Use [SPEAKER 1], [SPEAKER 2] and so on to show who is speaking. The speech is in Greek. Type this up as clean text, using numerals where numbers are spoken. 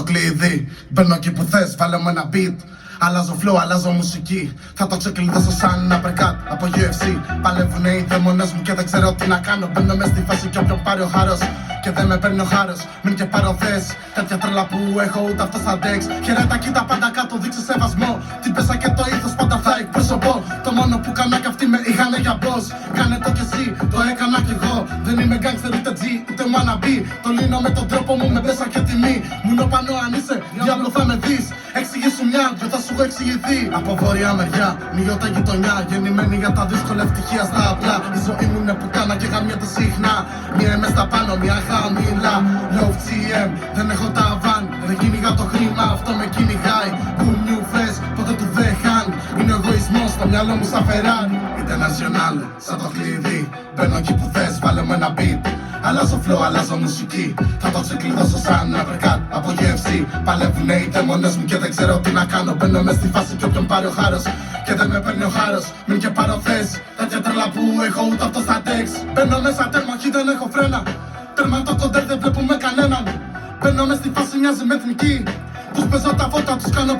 [SPEAKER 1] κλειδί. Μπαίνω εκεί που θες, βάλε μου ένα beat. Αλλάζω flow, αλλάζω μουσική. Θα το ξεκλειδώσω σαν ένα uppercut από UFC. Παλεύουνε οι δαίμονες μου και δεν ξέρω τι να κάνω. Μπαίνω μες στη φάση κι όποιον πάρει ο χάρος και δεν με παίρνει ο χάρος. Μην και πάρω θες. Τέτοια τρέλα που έχω ούτε αυτό στα ντεξ. Χαιρέτα κοίτα πάντα κάτω, δείξε σεβασμό. Την πέσα και το ήθος πάντα θα εκπροσωπώ. Το μόνο που κάνα κι αυτοί με είχανε για boss. Κάνε το κι εσύ, το έκανα κι εγώ. Δεν είμαι gangster ούτε G, ούτε wannabe. Το λύνω με τον τρόπο μου, με πέσα και τιμή. Μουνό πανώ αν είσαι, διάβλο θα με δεις. Εξηγήσου μια, δυο θα σου έχω εξηγηθεί. Από βόρεια μεριά, νιώτα γειτονιά. Γεννημένη για τα δύσκολα, ευτυχία στα απλά. Η ζωή μου είναι πουτάνα και γαμιέται συχνά. Μία είμαι στα πάνω, μία χαμηλά. Low CM, δεν έχω ταβάν. Δεν κυνηγά το χρήμα, αυτό με κυνηγάει. Cool new fresh, ποτέ του δεν hang. Είναι ο εγωισμός στο μυαλό μου σαν Ferrari. International, σαν το κλειδί. Μπαίνω εκεί που θες, βάλε μου ένα beat. Αλλάζω flow, αλλάζω μουσική. Θα το ξεκλειδώσω σαν ένα uppercut από UFC. Παλεύουνε οι δαίμονες μου και δεν ξέρω τι να κάνω. Μπαίνω μες στη φάση κι όποιον πάρει ο χάρος και δεν με παίρνει ο χάρος. Μην και πάρω θες. Τέτοια τρέλα που έχω ούτε αυτό στα τεξ. Μπαίνω μέσα τέρμα κι δεν έχω φρένα. Τέρμα το κοντέρ δεν βλέπουμε κανέναν. Μπαίνω μες στη φάση μοιάζει με εθνική. Τους παίζω τα φώτα, τους κάνω